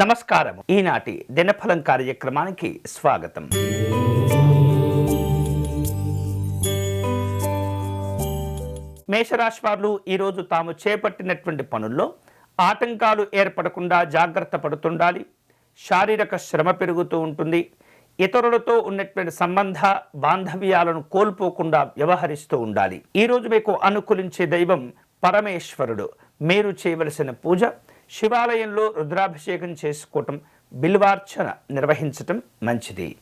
నమస్కారం. ఈనాటి దినఫలం కార్యక్రమానికి స్వాగతం. మేషరాశి వారు ఈరోజు తాము చేపట్టినటువంటి పనుల్లో ఆటంకాలు ఏర్పడకుండా జాగ్రత్త పడుతుండాలి. శారీరక శ్రమ పెరుగుతూ ఉంటుంది. ఇతరులతో ఉన్నటువంటి సంబంధ బాంధవ్యాలను కోల్పోకుండా వ్యవహరిస్తూ ఉండాలి. ఈరోజు మీకు అనుకూలించే దైవం పరమేశ్వరుడు. మీరు చేయవలసిన పూజ శివాలయంలో రుద్రాభిషేకం చేసుకోవటం, బిల్వార్చన నిర్వహించటం మంచిది.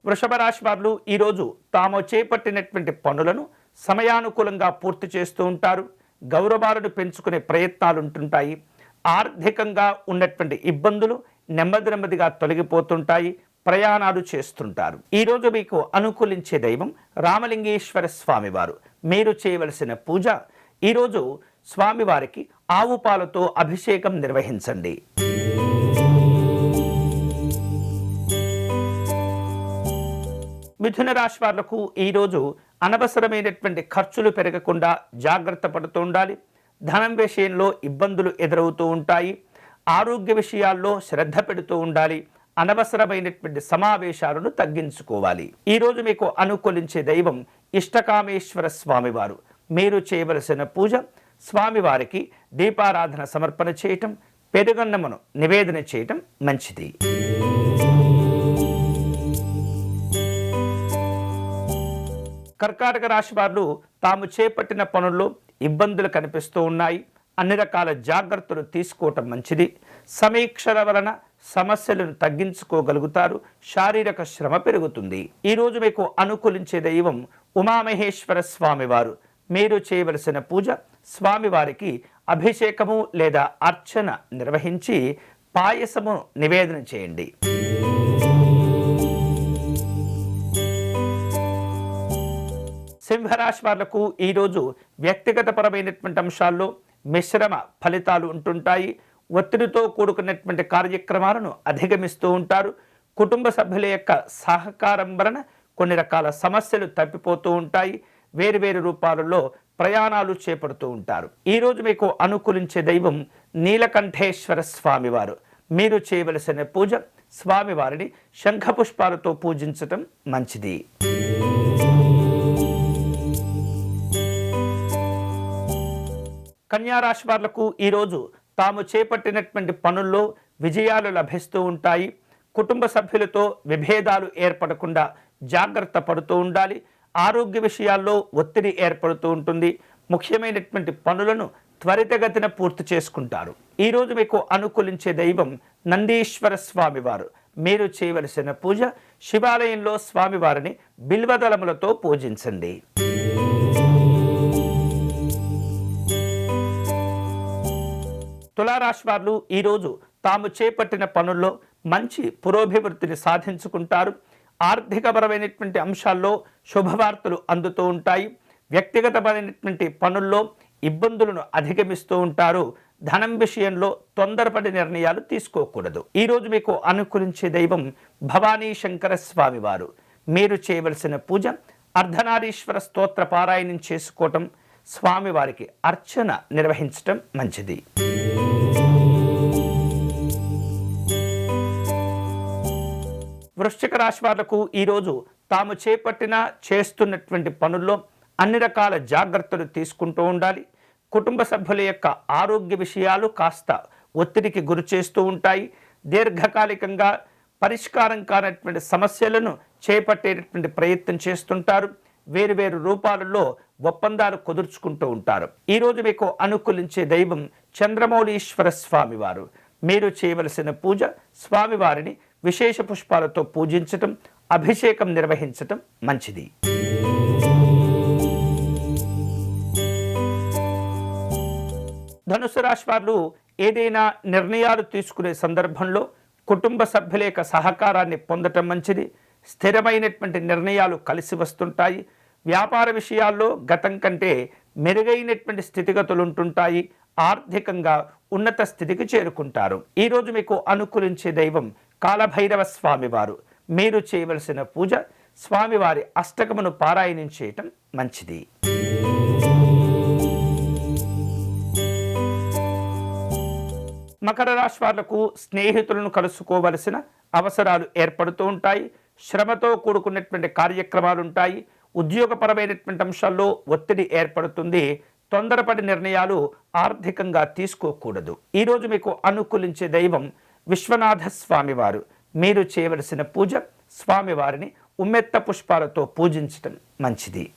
వృషభ రాశి వారు ఈరోజు తాము చేపట్టినటువంటి పనులను సమయానుకూలంగా పూర్తి చేస్తూ ఉంటారు. గౌరవాలను పెంచుకునే ప్రయత్నాలు ఉంటుంటాయి. ఆర్థికంగా ఉన్నటువంటి ఇబ్బందులు నెమ్మదిగా తొలగిపోతుంటాయి. ప్రయాణాలు చేస్తుంటారు. ఈరోజు మీకు అనుకూలించే దైవం రామలింగేశ్వర స్వామివారు. మీరు చేయవలసిన పూజ ఈరోజు స్వామివారికి ఆవు పాలతో అభిషేకం నిర్వహించండి. మిథున రాశి వాళ్లకు ఈరోజు అనవసరమైనటువంటి ఖర్చులు పెరగకుండా జాగ్రత్త పడుతూ ఉండాలి. ధనం విషయంలో ఇబ్బందులు ఎదురవుతూ ఉంటాయి. ఆరోగ్య విషయాల్లో శ్రద్ధ పెడుతూ ఉండాలి. అనవసరమైనటువంటి సమావేశాలను తగ్గించుకోవాలి. ఈరోజు మీకు అనుకూలించే దైవం ఇష్టకామేశ్వర స్వామివారు. మీరు చేయవలసిన పూజ స్వామివారికి దీపారాధన సమర్పణ చేయటం, పెరుగన్నమును నివేదన చేయటం మంచిది. కర్కాటక రాశి వారు తాము చేపట్టిన పనుల్లో ఇబ్బందులు కనిపిస్తూ ఉన్నాయి. అన్ని రకాల జాగ్రత్తలు తీసుకోవటం మంచిది. సమీక్షల వలన సమస్యలను తగ్గించుకోగలుగుతారు. శారీరక శ్రమ పెరుగుతుంది. ఈరోజు మీకు అనుకూలించే దైవం ఉమామహేశ్వర స్వామివారు. మీరు చేయవలసిన పూజ స్వామివారికి అభిషేకము లేదా అర్చన నిర్వహించి పాయసము నివేదన చేయండి. సింహరాశి వాళ్లకు ఈరోజు వ్యక్తిగతపరమైనటువంటి అంశాల్లో మిశ్రమ ఫలితాలు ఉంటుంటాయి. ఒత్తిడితో కూడుకున్నటువంటి కార్యక్రమాలను అధిగమిస్తూ ఉంటారు. కుటుంబ సభ్యుల యొక్క సహకారం వలన కొన్ని రకాల సమస్యలు తప్పిపోతూ ఉంటాయి. వేరువేరు రూపాలలో ప్రయాణాలు చేపడుతూ ఉంటారు. ఈరోజు మీకు అనుకూలించే దైవం నీలకంఠేశ్వర స్వామివారు. మీరు చేయవలసిన పూజ స్వామివారిని శంఖపుష్పాలతో పూజించటం మంచిది. కన్యారాశి వాళ్లకు ఈరోజు తాము చేపట్టినటువంటి పనుల్లో విజయాలు లభిస్తూ ఉంటాయి. కుటుంబ సభ్యులతో విభేదాలు ఏర్పడకుండా జాగ్రత్త పడుతూ ఉండాలి. ఆరోగ్య విషయాల్లో ఒత్తిడి ఏర్పడుతూ ఉంటుంది. ముఖ్యమైనటువంటి పనులను త్వరితగతిన పూర్తి చేసుకుంటారు. ఈరోజు మీకు అనుకూలించే దైవం నందీశ్వర స్వామివారు. మీరు చేయవలసిన పూజ శివాలయంలో స్వామివారిని బిల్వదళములతో పూజించండి. తులారాశి వారు ఈరోజు తాము చేపట్టిన పనుల్లో మంచి పురోభివృద్ధిని సాధించుకుంటారు. ఆర్థికపరమైనటువంటి అంశాల్లో శుభవార్తలు అందుతూ ఉంటాయి. వ్యక్తిగతమైనటువంటి పనుల్లో ఇబ్బందులను అధిగమిస్తూ ఉంటారు. ధనం విషయంలో తొందరపడి నిర్ణయాలు తీసుకోకూడదు. ఈరోజు మీకు అనుకూలించే దైవం భవానీ శంకర స్వామివారు. మీరు చేయవలసిన పూజ అర్ధనారీశ్వర స్తోత్ర పారాయణం చేసుకోవటం, స్వామివారికి అర్చన నిర్వహించటం మంచిది. వృశ్చిక రాశి వాళ్లకు ఈరోజు తాము చేస్తున్నటువంటి పనుల్లో అన్ని రకాల జాగ్రత్తలు తీసుకుంటూ ఉండాలి. కుటుంబ సభ్యుల యొక్క ఆరోగ్య విషయాలు కాస్త ఒత్తిడికి గురి చేస్తూ ఉంటాయి. దీర్ఘకాలికంగా పరిష్కారం కానటువంటి సమస్యలను చేపట్టేటటువంటి ప్రయత్నం చేస్తుంటారు. వేరువేరు రూపాలలో ఒప్పందాలు కుదుర్చుకుంటూ ఉంటారు. ఈరోజు మీకు అనుకూలించే దైవం చంద్రమౌళీశ్వర స్వామివారు. మీరు చేయవలసిన పూజ స్వామివారిని విశేష పుష్పాలతో పూజించటం, అభిషేకం నిర్వహించటం మంచిది. ధనుసు రాశి వారు ఏదైనా నిర్ణయాలు తీసుకునే సందర్భంలో కుటుంబ సభ్యుల యొక్క సహకారాన్ని పొందటం మంచిది. స్థిరమైనటువంటి నిర్ణయాలు కలిసి వస్తుంటాయి. వ్యాపార విషయాల్లో గతం కంటే మెరుగైనటువంటి స్థితిగతులు ఉంటుంటాయి. ఆర్థికంగా ఉన్నత స్థితికి చేరుకుంటారు. ఈరోజు మీకు అనుకూలించే దైవం కాలభైరవ స్వామివారు. మీరు చేయవలసిన పూజ స్వామివారి అష్టకమును పారాయణం చేయటం మంచిది. మకర రాశి వాళ్లకు స్నేహితులను కలుసుకోవలసిన అవసరాలు ఏర్పడుతూ ఉంటాయి. శ్రమతో కూడుకున్నటువంటి కార్యక్రమాలు ఉంటాయి. ఉద్యోగపరమైనటువంటి అంశాల్లో ఒత్తిడి ఏర్పడుతుంది. తొందరపడి నిర్ణయాలు ఆర్థికంగా తీసుకోకూడదు. ఈరోజు మీకు అనుకూలించే దైవం విశ్వనాథ స్వామివారు. మీరు చేయవలసిన పూజ స్వామివారిని ఉమ్మెత్త పుష్పాలతో పూజించటం మంచిది.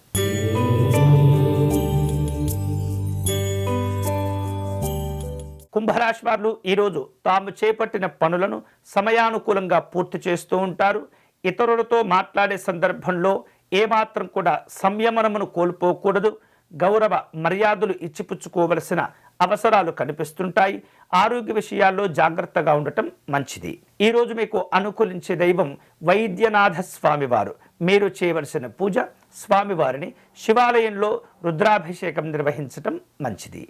కుంభరాశి వారు ఈరోజు తాము చేపట్టిన పనులను సమయానుకూలంగా పూర్తి చేస్తూ ఉంటారు. ఇతరులతో మాట్లాడే సందర్భంలో ఏమాత్రం కూడా సంయమనమును కోల్పోకూడదు. గౌరవ మర్యాదలు ఇచ్చిపుచ్చుకోవలసిన అవసరాలు కనిపిస్తుంటాయి. ఆరోగ్య విషయాల్లో జాగ్రత్తగా ఉండటం మంచిది. ఈరోజు మీకు అనుకూలించే దైవం వైద్యనాథ స్వామివారు. మీరు చేయవలసిన పూజ స్వామివారిని శివాలయంలో రుద్రాభిషేకం నిర్వహించటం మంచిది.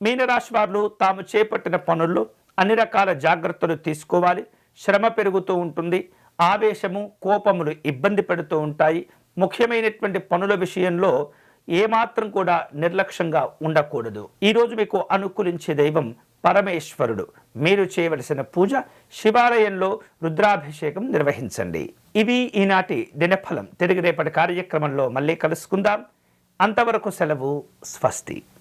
మీనరాశి వారు తాము చేపట్టిన పనుల్లో అన్ని రకాల జాగ్రత్తలు తీసుకోవాలి. శ్రమ పెరుగుతూ ఉంటుంది. ఆవేశము కోపములు ఇబ్బంది పెడుతూ ఉంటాయి. ముఖ్యమైనటువంటి పనుల విషయంలో ఏమాత్రం కూడా నిర్లక్ష్యంగా ఉండకూడదు. ఈరోజు మీకు అనుకూలించే దైవం పరమేశ్వరుడు. మీరు చేయవలసిన పూజ శివాలయంలో రుద్రాభిషేకం నిర్వహించండి. ఇవి ఈనాటి దినఫలం. తిరిగి రేపటి కార్యక్రమంలో మళ్ళీ కలుసుకుందాం. అంతవరకు సెలవు. స్వస్తి.